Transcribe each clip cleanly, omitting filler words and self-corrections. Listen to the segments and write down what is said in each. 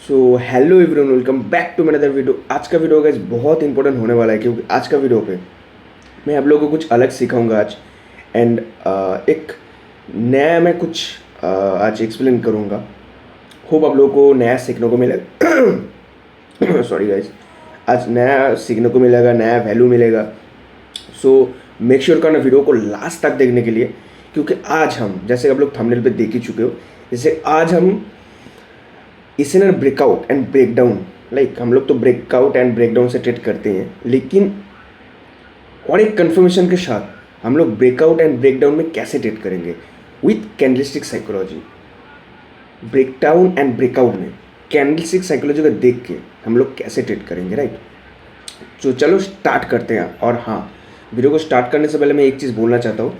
So hello everyone, welcome back to another video. आज का video guys बहुत important होने वाला है क्योंकि आज का वीडियो पे मैं आप लोगों को कुछ अलग सिखाऊंगा आज। एंड एक नया मैं कुछ आज एक्सप्लेन करूंगा। होप आप लोगों को नया सीखने को मिलेगा। सॉरी गाइस, आज नया सीखने को मिलेगा, नया वैल्यू मिलेगा। सो मेक श्योर करना वीडियो को लास्ट तक देखने के लिए, क्योंकि आज हम, जैसे आप लोग थंबनेल पे देख ही चुके हो, जैसे आज हम इसे ना ब्रेकआउट एंड ब्रेकडाउन, लाइक हम लोग तो ब्रेकआउट एंड ब्रेकडाउन से ट्रीट करते हैं, लेकिन और एक कन्फर्मेशन के साथ हम लोग ब्रेकआउट एंड ब्रेकडाउन में कैसे ट्रीट करेंगे with candlestick psychology. Breakdown and breakout में कैंडलस्टिक साइकोलॉजी को देख के हम लोग कैसे ट्रीट करेंगे, राइट। तो चलो स्टार्ट करते हैं। और हाँ, वीडियो को स्टार्ट करने से पहले मैं एक चीज़ बोलना चाहता हूँ।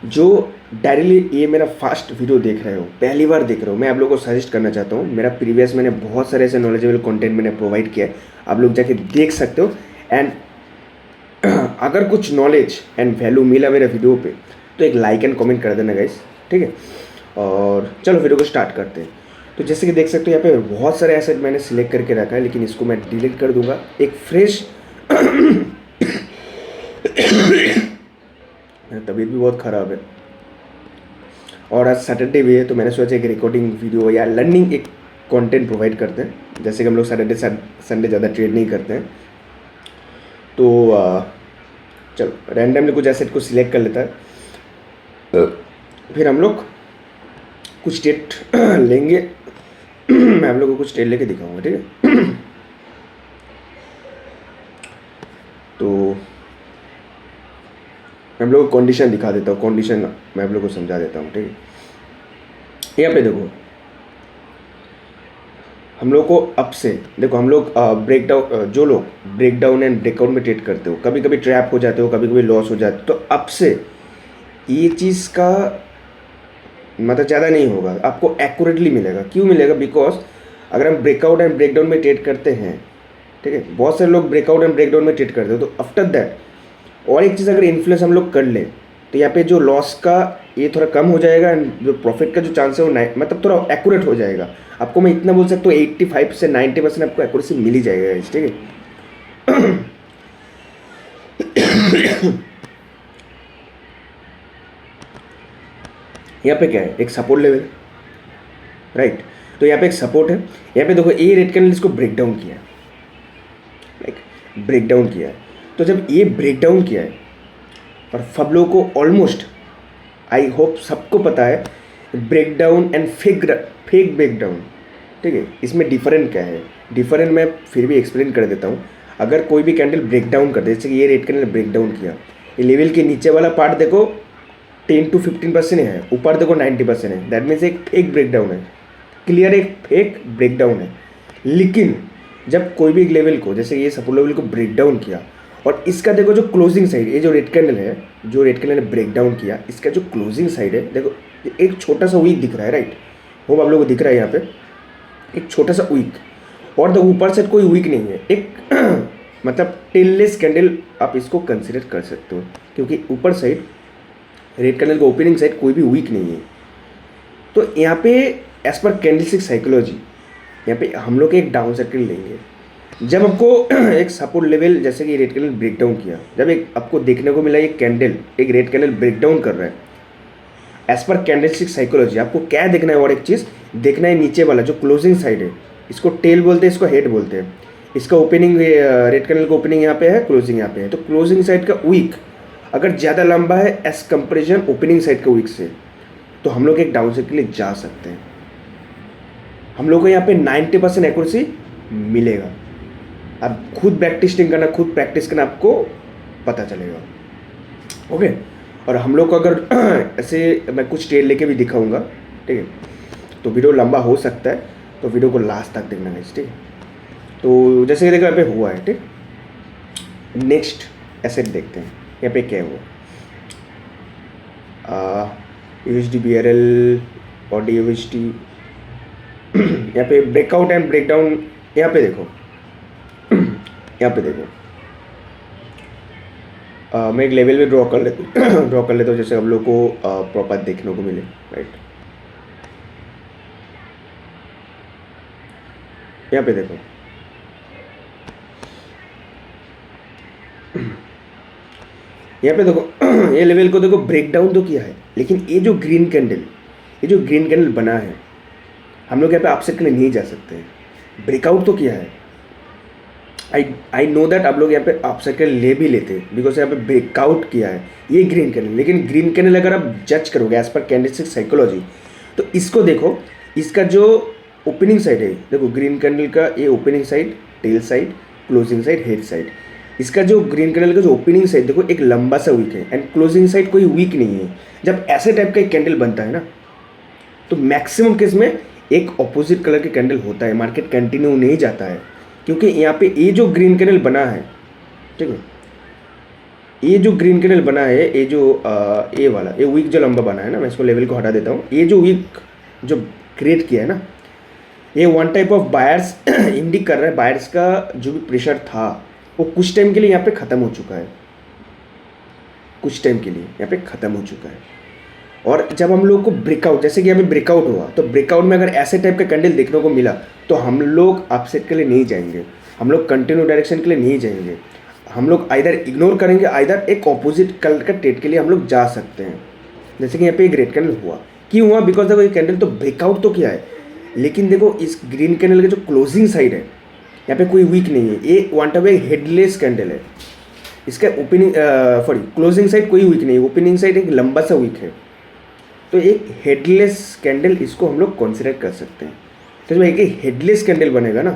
जो डायरेक्टली ये मेरा फर्स्ट वीडियो देख रहे हो, पहली बार देख रहे हो, मैं आप लोगों को सजेस्ट करना चाहता हूँ। मेरा प्रीवियस मैंने बहुत सारे ऐसे नॉलेजेबल कंटेंट मैंने प्रोवाइड किया है, आप लोग जाके देख सकते हो। एंड अगर कुछ नॉलेज एंड वैल्यू मिला मेरे वीडियो पे तो एक लाइक एंड कमेंट कर देना गाइस, ठीक है। और चलो वीडियो को स्टार्ट करते हैं। तो जैसे कि देख सकते हो यहाँ पे बहुत सारे एसेट मैंने सिलेक्ट करके रखा है, लेकिन इसको मैं डिलीट कर दूंगा। एक फ्रेश मेरी तबीयत भी बहुत ख़राब है और आज सैटरडे भी है, तो मैंने सोचा एक रिकॉर्डिंग वीडियो या लर्निंग एक कंटेंट प्रोवाइड करते हैं। जैसे कि हम लोग सैटरडे संडे ज़्यादा ट्रेड नहीं करते हैं, तो चलो रैंडमली कुछ एसेट को सिलेक्ट कर लेता है, फिर हम लोग कुछ स्टेट लेंगे। मैं आप लोगों को कुछ स्टेट लेके दिखाऊंगा, ठीक है। तो मैं आप लोगों को कंडीशन दिखा देता हूँ, कंडीशन मैं आप लोगों को समझा देता हूँ, ठीक है। यहाँ पे देखो, हम लोग को अब से देखो, हम लोग ब्रेकडाउन, जो लोग ब्रेकडाउन एंड ब्रेकआउट में ट्रेड करते हो, कभी कभी ट्रैप हो जाते हो, कभी कभी लॉस हो जाते हो, तो अब से ये चीज़ का मतलब ज़्यादा नहीं होगा, आपको एक्यूरेटली मिलेगा। क्यों मिलेगा? बिकॉज अगर हम ब्रेकआउट एंड ब्रेकडाउन में ट्रेड करते हैं, ठीक है, बहुत सारे लोग ब्रेकआउट एंड ब्रेकडाउन में ट्रेड करते हो, तो आफ्टर दैट और एक चीज़ अगर इन्फ्लुएंस हम लोग कर लें तो यहाँ पे जो लॉस का ये थोड़ा कम हो जाएगा एंड जो प्रॉफिट का जो चांस है वो मतलब थोड़ा एक्यूरेट हो जाएगा। आपको मैं इतना बोल सकता हूँ 85 से 90% आपको एक्यूरेसी मिल ही जाएगा, ठीक है। यहाँ पे क्या है, एक सपोर्ट लेवल, राइट। तो यहाँ पे एक सपोर्ट है, यहाँ पे देखो ये रेड कैंडल इसको ब्रेक डाउन किया है, लाइक ब्रेक डाउन किया है। तो जब ये ब्रेक डाउन किया है और सब लोगों को ऑलमोस्ट, आई होप सबको पता है break down and fake break down, ठीक है। इसमें डिफरेंट क्या है, डिफरेंट मैं फिर भी एक्सप्लेन कर देता हूँ। अगर कोई भी कैंडल ब्रेक डाउन कर दे, जैसे कि ये रेड कैंडल ब्रेक डाउन किया, ये लेवल के नीचे वाला पार्ट देखो 10 to 15% है, ऊपर देखो 90% है, दैट मीन्स एक फेक ब्रेक डाउन है, क्लियर एक फेक ब्रेक डाउन है। लेकिन जब कोई भी एक लेवल को, जैसे ये सपोर्ट लेवल को ब्रेक डाउन किया और इसका देखो जो क्लोजिंग साइड, ये जो रेड कैंडल है, जो रेड कैंडल ने ब्रेक डाउन किया, इसका जो क्लोजिंग साइड है देखो, एक छोटा सा वीक दिख रहा है, राइट। वो आप लोगों को दिख रहा है यहाँ पे एक छोटा सा वीक, और द ऊपर साइड कोई वीक नहीं है, एक मतलब टेललेस कैंडल आप इसको कंसिडर कर सकते हो, क्योंकि ऊपर साइड रेड कैंडल का ओपनिंग साइड कोई भी वीक नहीं है। तो यहाँ पे एज पर कैंडलस्टिक साइकोलॉजी, यहाँ पे हम लोग एक डाउन सर्किल लेंगे। जब आपको एक सपोर्ट लेवल, जैसे कि रेड कैंडल ब्रेक डाउन किया, जब एक आपको देखने को मिला ये कैंडल, एक रेड कैंडल ब्रेक डाउन कर रहा है, एज पर कैंडलस्टिक साइकोलॉजी आपको क्या देखना है, और एक चीज़ देखना है, नीचे वाला जो क्लोजिंग साइड है, इसको टेल बोलते हैं, इसको हेड बोलते हैं। इसका ओपनिंग, रेड कैंडल का ओपनिंग यहाँ पे है, क्लोजिंग यहाँ पे है। तो क्लोजिंग साइड का वीक अगर ज़्यादा लंबा है एज कंपेरिजन ओपनिंग साइड का वीक से, तो हम लोग एक डाउन साइड के लिए जा सकते हैं। हम लोग को यहाँ पे 90% एक्यूरेसी मिलेगा। आप खुद प्रैक्टिस करना आपको पता चलेगा, ओके। और हम लोग को अगर ऐसे मैं कुछ ट्रेड लेके भी दिखाऊंगा, ठीक है, तो वीडियो लंबा हो सकता है, तो वीडियो को लास्ट तक देखना है, ठीक है। तो जैसे कि देखो यहाँ पे हुआ है, ठीक। नेक्स्ट एसेट देखते हैं, यहाँ पे क्या हुआ, USD BRL और DUSD, यहाँ पे ब्रेकआउट एंड ब्रेकडाउन। यहाँ पे देखो, यहाँ पे देखो, मैं एक लेवल में ड्रॉ कर लेता हूँ, जैसे हम लोग को प्रॉपर देखने को मिले, राइट। यहाँ पे देखो, यहाँ पे देखो ये लेवल को देखो ब्रेक डाउन तो किया है, लेकिन ये जो ग्रीन कैंडल, ये जो ग्रीन कैंडल बना है, हम लोग यहाँ पे अपसेट के लिए नहीं जा सकते हैं। ब्रेकआउट तो किया है, आई नो दैट आप लोग यहाँ पे अपसेट के लिए ले भी लेते हैं, बिकॉज यहाँ पे ब्रेकआउट किया है ये ग्रीन कैंडल। लेकिन ग्रीन कैंडल अगर आप जज करोगे एज पर कैंडलस्टिक साइकोलॉजी, तो इसको देखो, इसका जो ओपनिंग साइड है, देखो ग्रीन कैंडल का ये opening side, tail side, closing side, head side, इसका जो ग्रीन कैंडल का जो ओपनिंग साइड देखो एक लंबा सा वीक है एंड क्लोजिंग साइड कोई वीक नहीं है। जब ऐसे टाइप का एक कैंडल बनता है ना, तो मैक्सिमम केस में एक ऑपोजिट कलर के कैंडल होता है, मार्केट कंटिन्यू नहीं जाता है, क्योंकि यहाँ पे ये जो ग्रीन कैंडल बना है, ठीक है, ये जो ग्रीन कैंडल बना है, ये जो ये वाला ये वीक जो लंबा बना है ना, मैं इसको लेवल को हटा देता हूँ, ये जो वीक जो क्रिएट किया है ना, ये one type of buyers Indic कर रहा है, बायर्स का जो भी प्रेशर था वो कुछ टाइम के लिए यहाँ पे ख़त्म हो चुका है, कुछ टाइम के लिए यहाँ पे ख़त्म हो चुका है। और जब हम लोग को ब्रेकआउट, जैसे कि यहाँ पे ब्रेकआउट हुआ, तो ब्रेकआउट में अगर ऐसे टाइप का कैंडल देखने को मिला, तो हम लोग अपसेट के लिए नहीं जाएंगे, हम लोग कंटिन्यू डायरेक्शन के लिए नहीं जाएंगे, हम लोग आइदर इग्नोर करेंगे, आइदर एक ऑपोजिट कलर का ट्रेड के लिए हम लोग जा सकते हैं। जैसे कि यहाँ पे एक रेड कैंडल हुआ, क्यों हुआ? बिकॉज देखो ये कैंडल तो ब्रेकआउट तो किया है, लेकिन देखो इस ग्रीन कैंडल का जो क्लोजिंग साइड है, यहाँ पे कोई वीक नहीं है, ये वन टाइप एक हेडलेस कैंडल है, इसका ओपनिंग सॉरी क्लोजिंग साइड कोई वीक नहीं है, ओपनिंग साइड एक लंबा सा वीक है, तो एक हेडलेस कैंडल इसको हम लोग कंसिडर कर सकते हैं। तो जब एक हेडलेस कैंडल बनेगा ना,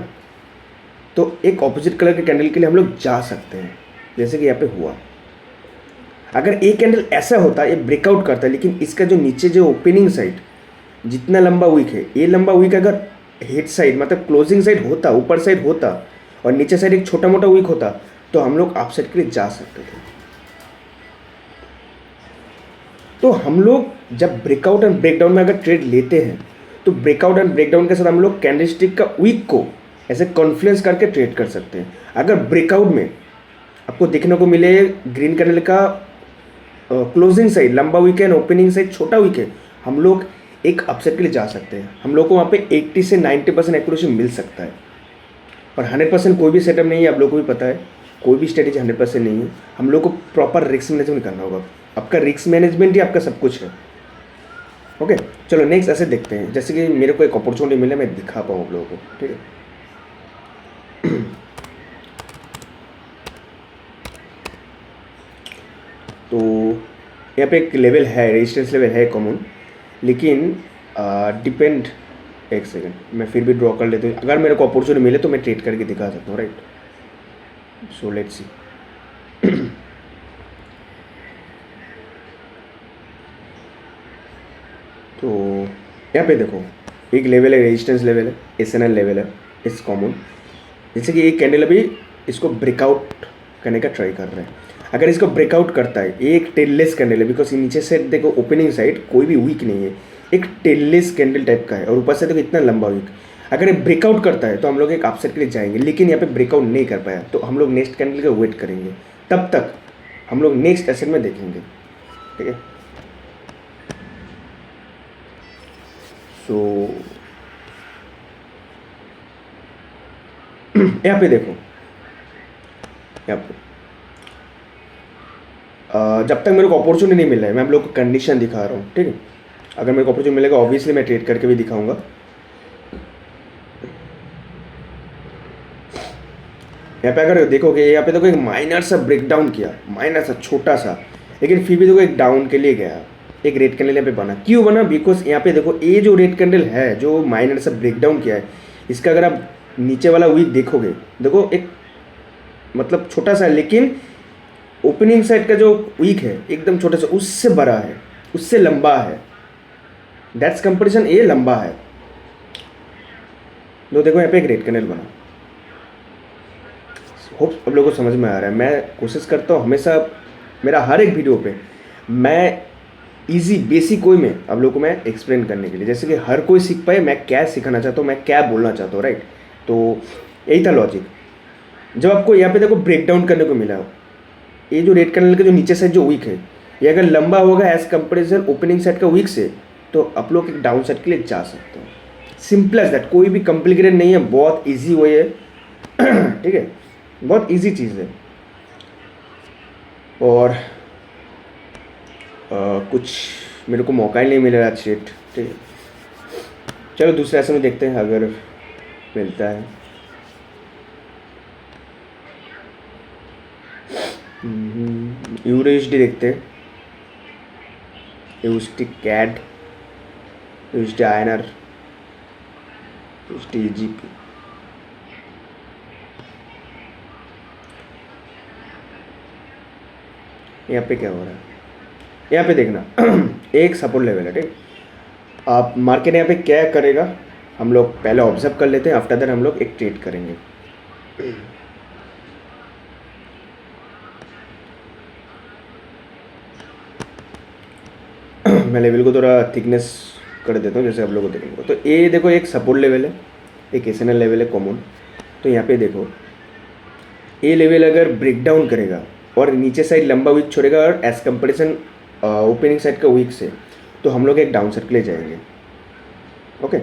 तो एक ऑपोजिट कलर के कैंडल के लिए हम लोग जा सकते हैं, जैसे कि यहाँ पे हुआ। अगर एक कैंडल ऐसा होता, ये ब्रेकआउट करता, लेकिन इसका जो नीचे जो ओपनिंग साइड जितना लंबा वीक है, ये लंबा वीक अगर हेड साइड मतलब क्लोजिंग साइड होता, ऊपर साइड होता, और नीचे साइड एक छोटा मोटा वीक होता, तो हम लोग अपसाइड के लिए जा सकते थे। तो हम लोग जब ब्रेकआउट एंड ब्रेकडाउन में अगर ट्रेड लेते हैं, तो ब्रेकआउट एंड ब्रेकडाउन के साथ हम लोग कैंडलस्टिक का वीक को ऐसे कॉन्फ्लुएंस करके ट्रेड कर सकते हैं। अगर ब्रेकआउट में आपको देखने को मिले ग्रीन कैंडल का क्लोजिंग साइड लंबा वीक है, ओपनिंग साइड छोटा वीक है, हम लोग एक अपसेट के लिए जा सकते हैं। हम लोग को वहाँ पे 80 से 90% एक्यूरेसी मिल सकता है, पर 100% कोई भी सेटअप नहीं है, आप लोग को भी पता है, कोई भी स्ट्रेटेजी 100% नहीं है। हम लोग को प्रॉपर रिस्क मैनेजमेंट करना होगा, आपका रिस्क मैनेजमेंट ही आपका सब कुछ है। ओके, चलो नेक्स्ट ऐसे देखते हैं, जैसे कि मेरे को एक अपॉर्चुनिटी मिला, मैं दिखा पाऊँ आप लोगों को, ठीक है। तो यहाँ पे एक लेवल है, रेजिस्टेंस लेवल है कॉमन, लेकिन डिपेंड, एक सेकंड मैं फिर भी ड्रॉ कर लेता हूँ, अगर मेरे को अपॉर्चुनिटी मिले तो मैं ट्रेड करके दिखा सकता हूँ, राइट। So let's see. तो यहाँ पे देखो एक लेवल है, रेजिस्टेंस लेवल है, एसएनएल लेवल है, इस कॉमन, जैसे कि एक कैंडल अभी इसको ब्रेकआउट करने का ट्राई कर रहा है। अगर इसको ब्रेकआउट करता है, ये एक टेललेस कैंडल है, बिकॉज नीचे से देखो ओपनिंग साइड कोई भी वीक नहीं है, एक टेललेस कैंडल टाइप का है, और ऊपर से देखो इतना लंबा वीक। अगर ये ब्रेकआउट करता है तो हम लोग एक अपसाइड के लिए जाएंगे, लेकिन यहाँ पे ब्रेकआउट नहीं कर पाया, तो हम लोग नेक्स्ट कैंडल का वेट करेंगे, तब तक हम लोग नेक्स्ट एसेट में देखेंगे, ठीक है। सो यहाँ पे देखो, यहाँ पे जब तक मेरे को अपॉर्चुनिटी नहीं मिल रहा है, मैं आप लोग को कंडीशन दिखा रहा हूँ, ठीक है। अगर मेरे को अपॉर्चुनिटी मिलेगा, ऑब्वियसली मैं ट्रेड करके भी दिखाऊंगा। यहाँ पे अगर देखोगे, यहाँ पे देखो एक माइनर सा ब्रेकडाउन किया, माइनर सा छोटा सा, लेकिन फिर भी देखो एक डाउन के लिए गया, एक रेड कैंडल यहाँ पे बना। क्यों बना? बिकॉज यहाँ पे देखो ये जो रेड कैंडल है, जो माइनर सा ब्रेकडाउन किया है, इसका अगर आप नीचे वाला वीक देखोगे, देखो एक मतलब छोटा सा, लेकिन ओपनिंग साइड का जो वीक है एकदम छोटा सा, उससे बड़ा है, उससे लंबा है, दैट्स कंपैरिजन, ये लंबा है। तो देखो यहाँ पे एक रेड कैंडल बना। होप आप लोगों को समझ में आ रहा है। मैं कोशिश करता हूँ हमेशा, मेरा हर एक वीडियो पे मैं इजी बेसिक कोई में आप लोगों को मैं एक्सप्लेन करने के लिए, जैसे कि हर कोई सीख पाए, मैं क्या सिखाना चाहता हूँ, मैं क्या बोलना चाहता हूँ, राइट। तो यही था लॉजिक। जब आपको यहाँ पे देखो ब्रेक डाउन करने को मिला, ये जो रेड कैंडल का जो नीचे साइड जो वीक है, ये अगर लंबा होगा एज कंपेरिजन ओपनिंग साइड का वीक से, तो आप लोग एक डाउन साइड के लिए जा सकते हो। सिंपल एज दैट, कोई भी कॉम्प्लिकेटेड नहीं है, बहुत इजी वे है। ठीक है, बहुत इजी चीज़ है। और कुछ मेरे को मौका ही नहीं मिल रहा चेट। ठीक है, चलो दूसरे ऐसे में देखते हैं अगर मिलता है। यूएसडी देखते हैं, USD CAD, USD INR, USD EGP. यहाँ पे क्या हो रहा है, यहाँ पे देखना एक सपोर्ट लेवल है। ठीक, आप मार्केट यहाँ पे क्या करेगा हम लोग पहले ऑब्जर्व कर लेते हैं, आफ्टर दैट हम लोग एक ट्रेड करेंगे। मैं लेवल को थोड़ा थिकनेस कर देता हूँ जैसे आप लोगों को देखने को। तो ये देखो एक सपोर्ट लेवल है, एक एसएनएल लेवल है कॉमन। तो यहाँ पे देखो ये लेवल अगर ब्रेक डाउन करेगा और नीचे साइड लंबा वीक छोड़ेगा और एज कंपेरिजन ओपनिंग साइड का वीक से, तो हम लोग एक डाउन सर्कल ले जाएंगे। ओके,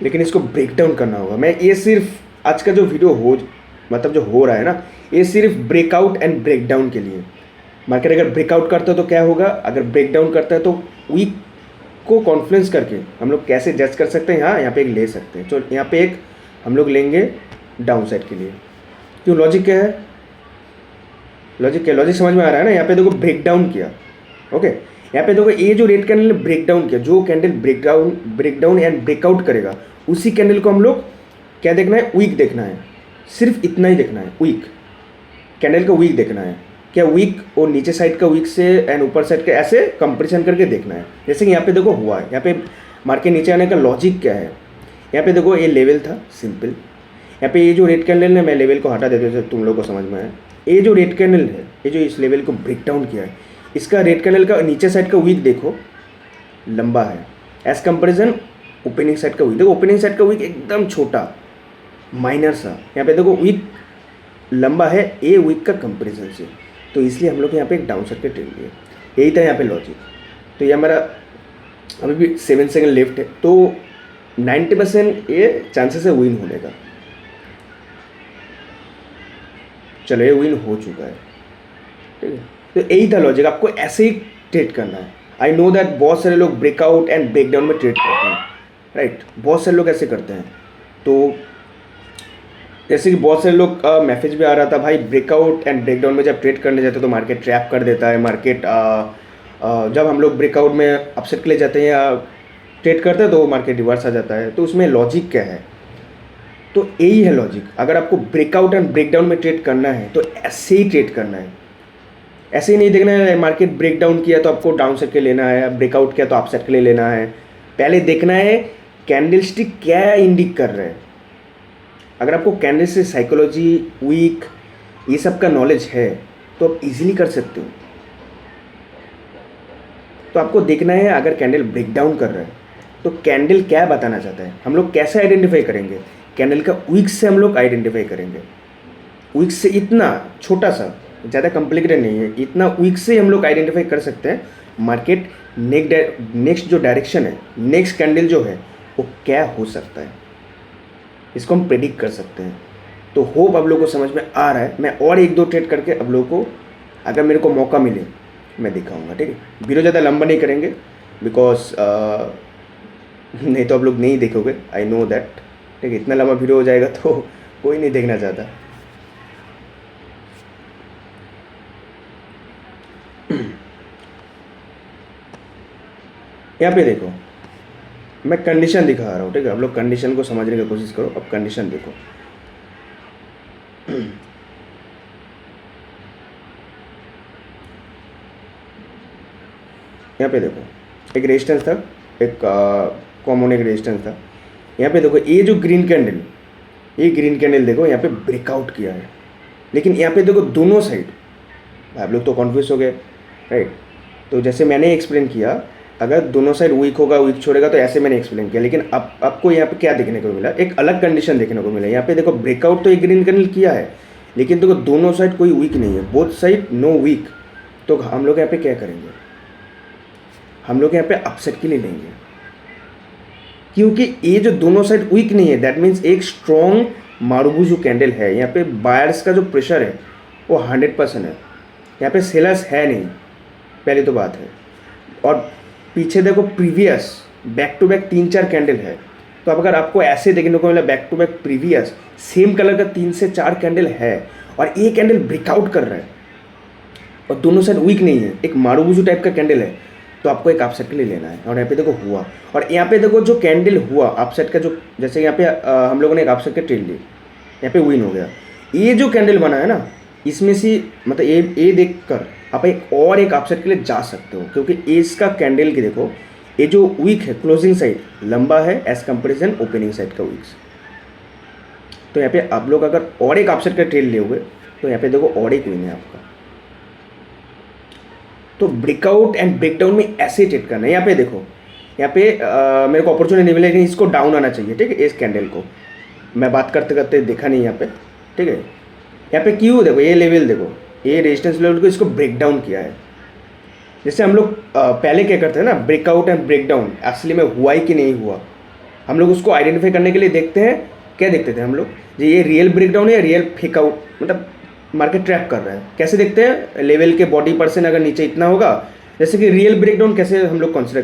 लेकिन इसको ब्रेक डाउन करना होगा। मैं ये सिर्फ आज का जो वीडियो मतलब जो हो रहा है ना, ये सिर्फ ब्रेकआउट एंड ब्रेक डाउन के लिए। मार्केट अगर ब्रेकआउट करता है तो क्या होगा, अगर ब्रेक डाउन करता है तो वीक को कॉन्फ्लुएंस करके हम लोग कैसे जज कर सकते हैं। हाँ, यहाँ पे एक ले सकते हैं। तो यहाँ पे एक हम लोग लेंगे डाउन साइड के लिए। क्यों, लॉजिक क्या है, लॉजिक क्या, लॉजिक समझ में आ रहा है ना। यहाँ पे देखो ब्रेक डाउन किया। ओके, यहाँ पे देखो ये जो रेड कैंडल ने ब्रेक डाउन किया, जो candle break down and breakout करेगा उसी कैंडल को हम लोग क्या देखना है, वीक देखना है। सिर्फ इतना ही देखना है, वीक कैंडल का वीक देखना है। क्या वीक और नीचे साइड का वीक से एंड ऊपर साइड का ऐसे कंपेरिजन करके देखना है। जैसे कि यहाँ पे देखो हुआ है, यहाँ पे मार्केट नीचे आने का लॉजिक क्या है। यहाँ पे देखो ये लेवल था सिंपल, यहाँ पे ये जो रेड कैंडल है, मैं लेवल को हटा देता हूँ तुम लोग को समझ में आए। ये जो रेड कैंडल है, ये जो इस लेवल को ब्रेक डाउन किया है, इसका रेड कैंडल का नीचे साइड का वीक देखो लंबा है एज कंपेरिजन ओपनिंग साइड का वीक। देखो ओपनिंग साइड का वीक एकदम छोटा माइनर सा, यहाँ पे देखो वीक लंबा है ए वीक का कंपेरिजन से। तो इसलिए हम लोग यहाँ पे एक डाउन साइड के ट्रेड लिए, यही था यहाँ पे लॉजिक। तो ये हमारा अभी भी 7 सेकंड लेफ्ट है, तो 90% ये चांसेस है विन होने का। चलो ये विन हो चुका है। ठीक है, तो यही था लॉजिक, आपको ऐसे ही ट्रेड करना है। आई नो दैट बहुत सारे लोग ब्रेकआउट एंड ब्रेकडाउन में ट्रेड करते हैं, राइट, बहुत सारे लोग ऐसे करते हैं। तो जैसे कि बहुत सारे लोग का मैसेज भी आ रहा था, भाई ब्रेकआउट एंड ब्रेकडाउन में जब ट्रेड करने जाते हैं तो मार्केट ट्रैप कर देता है। मार्केट जब हम लोग ब्रेकआउट में अपसेट के लिए जाते हैं या ट्रेड करते हैं तो मार्केट रिवर्स आ जाता है। तो उसमें लॉजिक क्या है, तो यही है लॉजिक। अगर आपको ब्रेकआउट एंड ब्रेकडाउन में ट्रेड करना है तो ऐसे ही ट्रेड करना है, ऐसे ही नहीं देखना है मार्केट ब्रेक डाउन किया तो आपको डाउन साइड के लेना है, ब्रेकआउट किया तो अप साइड के लिए लेना है। पहले देखना है कैंडलस्टिक क्या इंडिकेट कर रहे हैं। अगर आपको कैंडल से साइकोलॉजी वीक ये सब का नॉलेज है तो आप इजीली कर सकते हो। तो आपको देखना है अगर कैंडल ब्रेक डाउन कर रहा है तो कैंडल क्या बताना चाहता है, हम लोग कैसे आइडेंटिफाई करेंगे। कैंडल का वीक से हम लोग आइडेंटिफाई करेंगे। वीक से इतना छोटा सा, ज़्यादा कॉम्प्लिकेटेड नहीं है, इतना वीक से हम लोग आइडेंटिफाई कर सकते हैं मार्केट नेक्स्ट जो डायरेक्शन है, नेक्स्ट कैंडल जो है वो क्या हो सकता है, इसको हम प्रेडिक्ट कर सकते हैं। तो होप आप लोगों को समझ में आ रहा है। मैं और 1-2 ट्रेड करके आप लोगों को अगर मेरे को मौका मिले मैं दिखाऊंगा। ठीक है, वीडियो ज़्यादा लंबा नहीं करेंगे बिकॉज नहीं तो आप लोग नहीं देखोगे, आई नो दैट। ठीक है, इतना लंबा वीडियो हो जाएगा तो कोई नहीं देखना चाहता। यहाँ पे देखो मैं कंडीशन दिखा रहा हूँ। ठीक है, आप लोग कंडीशन को समझने की कोशिश करो। अब कंडीशन देखो, यहाँ पे देखो एक रेजिस्टेंस था, एक कॉमन एक रेजिस्टेंस था। यहाँ पे देखो ये जो ग्रीन कैंडल, ये ग्रीन कैंडल देखो यहाँ पे ब्रेकआउट किया है, लेकिन यहाँ पे देखो दोनों साइड, आप लोग तो कन्फ्यूज हो गए, राइट। तो जैसे मैंने एक्सप्लेन किया, अगर दोनों साइड वीक होगा, वीक छोड़ेगा, तो ऐसे मैंने एक्सप्लेन किया। लेकिन अब आपको यहाँ पे क्या देखने को मिला, एक अलग कंडीशन देखने को मिला। यहाँ पे देखो ब्रेकआउट तो एक ग्रीन कैंडल किया है, लेकिन देखो दोनों साइड कोई वीक नहीं है, बोथ साइड नो वीक। तो हम लोग यहाँ पे क्या करेंगे, हम लोग यहाँ पे अपसेट के लिए लेंगे। क्योंकि ये जो दोनों साइड वीक नहीं है, दैट मीन्स एक स्ट्रॉन्ग मारुबुजू कैंडल है। यहाँ पे बायर्स का जो प्रेशर है वो 100% है, यहाँ पे सेलर्स है नहीं, पहली तो बात है। और पीछे देखो previous back to back 3-4 candle है, तो अब अगर आपको ऐसे देखने को मिला back to back previous same colour का 3 से 4 कैंडल है और ये कैंडल ब्रेकआउट कर रहा है और दोनों साइड वीक नहीं है, एक मारुबुजू टाइप का कैंडल है, तो आपको एक अपसेट के लिए लेना है। और यहाँ पे देखो हुआ, और यहाँ पे देखो जो कैंडल हुआ अपसेट का, जो जैसे यहाँ पे हम लोगों ने एक अपसेट का ट्रेड ली, यहाँ पे विन हो गया। ये जो कैंडल बना है ना, इसमें से मतलब ये देख कर आप एक अपसेट के लिए जा सकते हो, क्योंकि इसका कैंडल की देखो ये जो वीक है क्लोजिंग साइड लंबा है एज कंपेरिजन ओपनिंग साइड का वीक्स। तो यहाँ पे आप लोग अगर और एक अपसेट का ट्रेड लोगे तो यहाँ पे देखो और एक विन है आपका। तो ब्रेकआउट एंड ब्रेकडाउन में ऐसे ट्रेड करना है। यहाँ पे देखो, यहाँ पे मेरे को अपॉर्चुनिटी नहीं मिला, लेकिन इसको डाउन आना चाहिए, ठीक है। इस कैंडल को मैं बात करते करते देखा नहीं यहाँ पे, ठीक है। यहाँ पे क्यों देखो, ये लेवल देखो, ये रेजिस्टेंस लेवल को इसको ब्रेक डाउन किया है। जैसे हम लोग पहले क्या करते हैं ना, ब्रेकआउट एंड ब्रेकडाउन असली में हुआ ही कि नहीं हुआ, हम लोग उसको आइडेंटिफाई करने के लिए देखते हैं। क्या देखते थे हम लोग, ये रियल ब्रेकडाउन है या रियल फेक आउट, मतलब मार्केट ट्रैप कर रहा है, कैसे देखते हैं। लेवल के बॉडी परसेंट अगर नीचे इतना होगा, जैसे कि रियल ब्रेकडाउन कैसे हम लोग कंसिडर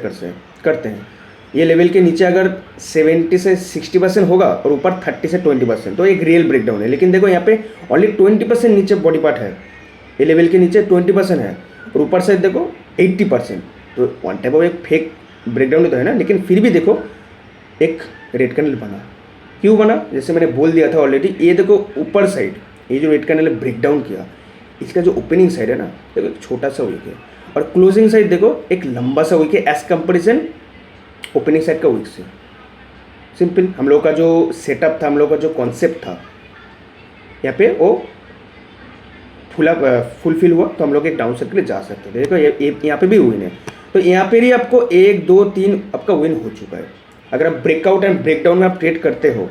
करते हैं, ये लेवल के नीचे अगर 70 से 60% होगा और ऊपर 30 से 20%, तो एक रियल ब्रेकडाउन है। लेकिन देखो यहाँ पे ओनली 20% नीचे बॉडी पार्ट है, ये लेवल के नीचे 20% है और ऊपर से देखो 80%, तो वन टाइप ऑफ एक फेक ब्रेकडाउन तो है ना। लेकिन फिर भी देखो एक रेड कैंडल बना, क्यों बना, जैसे मैंने बोल दिया था ऑलरेडी। ये देखो ऊपर साइड ये जो रेड कैंडल ब्रेकडाउन किया, इसका जो ओपनिंग साइड है ना, देखो एक छोटा सा वीक है और क्लोजिंग साइड देखो एक लंबा सा वीक है एज कंपेरिजन ओपनिंग साइड का वीक से। सिंपल हम लोग का जो सेटअप था, हम लोग का जो कॉन्सेप्ट था, यहाँ पे वो फुलफिल हुआ, तो हम लोग एक डाउन साइड के लिए जा सकते थे। देखो यहाँ पे भी विन है, तो यहाँ पे भी आपको 1 2 3 आपका विन हो चुका है। अगर आप ब्रेकआउट एंड ब्रेकडाउन में आप ट्रेड करते हो,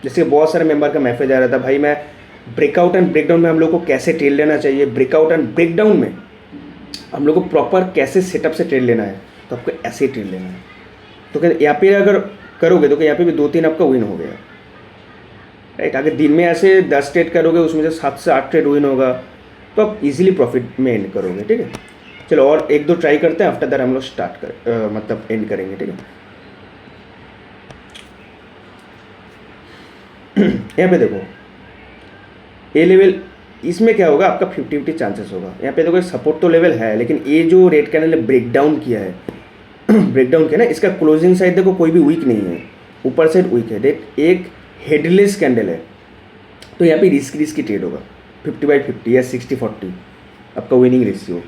जैसे बहुत सारे मेंबर का मैसेज आ रहा था, भाई मैं ब्रेकआउट एंड ब्रेकडाउन में हम लोग को कैसे ट्रेड लेना चाहिए, ब्रेकआउट एंड ब्रेकडाउन में हम लोग को प्रॉपर कैसे सेटअप से ट्रेड लेना है, तो आपको ऐसे ही ट्रेड लेना है। तो क्या यहाँ पे अगर करोगे तो यहाँ पे भी 2-3 आपका विन हो गया, राइट। अगर दिन में ऐसे 10 ट्रेड करोगे, उसमें से 7 से 8 ट्रेड विन होगा, तो आप इजीली प्रॉफिट में एंड करोगे, ठीक है। चलो और 1-2 ट्राई करते हैं, आफ्टर दैट हम लोग स्टार्ट मतलब एंड करेंगे, ठीक है। यहाँ पे देखो ये लेवल, इसमें क्या होगा, आपका 50-50 चांसेस होगा। यहाँ पे देखो सपोर्ट तो लेवल है, लेकिन ये जो रेड कैंडल ने ब्रेकडाउन किया है ब्रेकडाउन किया ना, इसका क्लोजिंग साइड देखो कोई भी वीक नहीं है, ऊपर साइड वीक है, देख एक हेडलेस कैंडल है। तो यहाँ पे रिस्क ट्रेड होगा 50/50 या 60/40 आपका विनिंग रेशियो।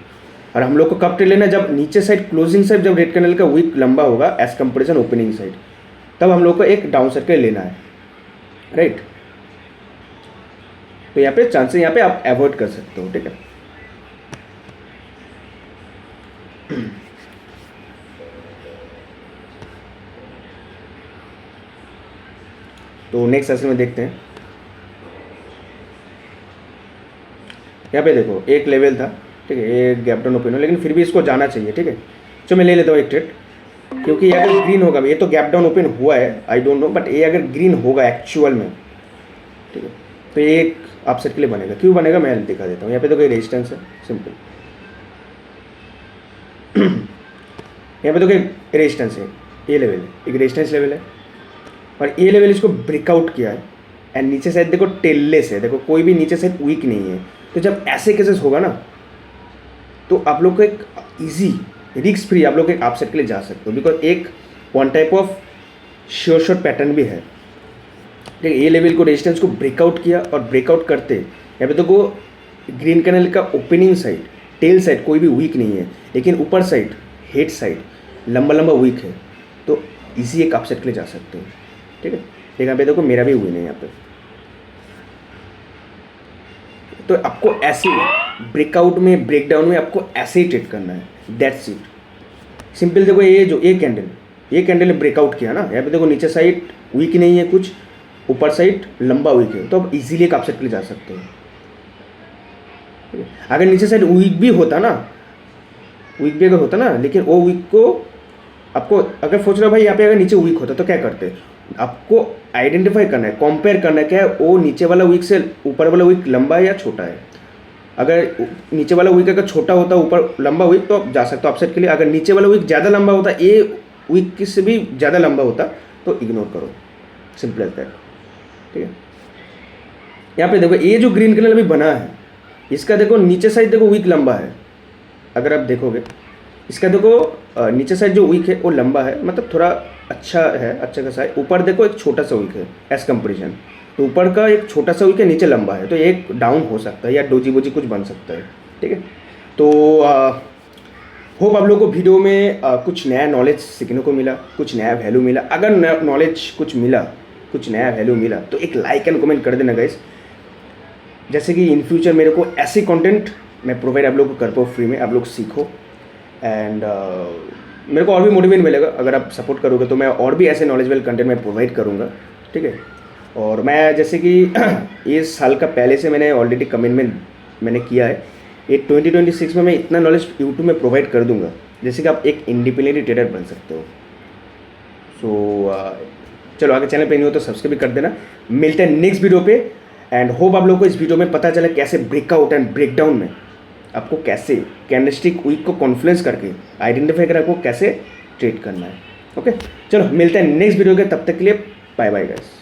और हम लोग को कब ट्रेड लेना है, जब नीचे साइड क्लोजिंग साइड जब रेड कैंडल का वीक लंबा होगा एज कंपेरिजन ओपनिंग साइड, तब हम लोग को एक डाउन साइड के लेना है, राइट। तो यहाँ पे चांसेस यहाँ पे आप अवॉइड कर सकते हो, ठीक है। तो नेक्स्ट सेशन में देखते हैं। यहाँ पे देखो एक लेवल था, ठीक है, ये गैप डाउन ओपन हो, लेकिन फिर भी इसको जाना चाहिए, ठीक है। तो मैं ले लेता हूँ एक ट्रेड, क्योंकि ये अगर ग्रीन होगा, ये तो गैप डाउन ओपन हुआ है, आई डोंट नो, बट ये अगर ग्रीन होगा एक्चुअल में, ठीक है, तो ये एक अपसेट के लिए बनेगा। क्यों बनेगा मैं दिखा देता हूँ। यहाँ पे तो कोई रेजिस्टेंस है, सिंपल यहाँ पे तो कोई रेजिस्टेंस है, ये लेवल है, एक रेजिस्टेंस लेवल है, और ये लेवल इसको ब्रेकआउट किया है एंड नीचे साइड देखो टेललेस है, देखो कोई भी नीचे साइड वीक नहीं है। तो जब ऐसे केसेस होगा ना, तो आप लोग को एक इजी रिस्क फ्री आप लोग एक अपसेट के लिए जा सकते हो, बिकॉज एक one type of sure shot pattern भी है, ठीक है। ये लेवल को रेजिस्टेंस को ब्रेकआउट किया और ब्रेकआउट करते यहाँ पे तो को ग्रीन कैंडल का ओपनिंग साइड टेल साइड कोई भी वीक नहीं है, लेकिन ऊपर साइड हेड साइड लंबा लंबा वीक है, तो इजी एक अपसेट के लिए जा सकते हो, ठीक है। यहाँ पे देखो मेरा भी विन है यहाँ पे। तो आपको ऐसे ब्रेकआउट में ब्रेकडाउन में आपको ऐसे ही ट्रेड करना है, दैट्स इट, सिंपल। देखो ये जो ये कैंडल ने ब्रेकआउट किया ना, यहाँ पे देखो नीचे साइड वीक नहीं है कुछ, ऊपर साइड लंबा वीक है, तो आप इजीली एक अपसेट के लिए जा सकते हो। अगर नीचे साइड वीक भी होता ना, लेकिन वो वीक को आपको अगर सोच रहे हो भाई यहाँ पे अगर नीचे वीक होता तो क्या करते, आपको आइडेंटिफाई करना है, कंपेयर करना है क्या है वो नीचे वाला वीक से ऊपर वाला वीक लंबा है या छोटा है। अगर नीचे वाला वीक अगर छोटा होता ऊपर लंबा वीक तो आप जा सकते हो अपसाइड के लिए। अगर नीचे वाला वीक ज़्यादा लंबा होता, ए वीक से भी ज़्यादा लंबा होता तो इग्नोर करो, सिंपल एज दैट। ठीक है, यहाँ पे देखो ये जो ग्रीन कलर अभी बना है इसका देखो नीचे साइड देखो वीक लंबा है। अगर आप देखोगे इसका देखो नीचे साइड जो वीक है वो लंबा है, मतलब थोड़ा अच्छा है, अच्छा खासा है। ऊपर देखो एक छोटा सा वीक है एज कंपेरिजन, तो ऊपर का एक छोटा सा वीक है, नीचे लंबा है, तो एक डाउन हो सकता है या डोजी बोजी कुछ बन सकता है। ठीक है, तो होप आप लोगों को वीडियो में कुछ नया नॉलेज सीखने को मिला, कुछ नया वैल्यू मिला। अगर नॉलेज कुछ मिला, कुछ नया वैल्यू मिला तो एक लाइक एंड कमेंट कर देना गाइस, जैसे कि इन फ्यूचर मेरे को ऐसे कंटेंट मैं प्रोवाइड आप लोगों को कर पाऊँ फ्री में, आप लोग सीखो। एंड मेरे को और भी मोटिवेट मिलेगा अगर आप सपोर्ट करोगे, तो मैं और भी ऐसे नॉलेजेबल कंटेंट मैं प्रोवाइड करूँगा। ठीक है, और मैं जैसे कि इस साल का पहले से मैंने ऑलरेडी कमिटमेंट मैंने किया है, ये 2026 में मैं इतना नॉलेज यूट्यूब में प्रोवाइड कर दूंगा जैसे कि आप एक इंडिपेंडेंट ट्रेडर बन सकते हो। सो चलो आगे चैनल पे नहीं हो तो सब्सक्राइब कर देना। मिलते हैं नेक्स्ट वीडियो पे। एंड होप आप लोगों को इस वीडियो में पता चला कैसे ब्रेकआउट एंड ब्रेकडाउन में आपको कैसे कैंडलस्टिक वीक को कॉन्फ्लुएंस करके आइडेंटिफाई कर आपको कैसे ट्रेड करना है। ओके, चलो मिलते हैं नेक्स्ट वीडियो के, तब तक के लिए बाय बाय गाइस।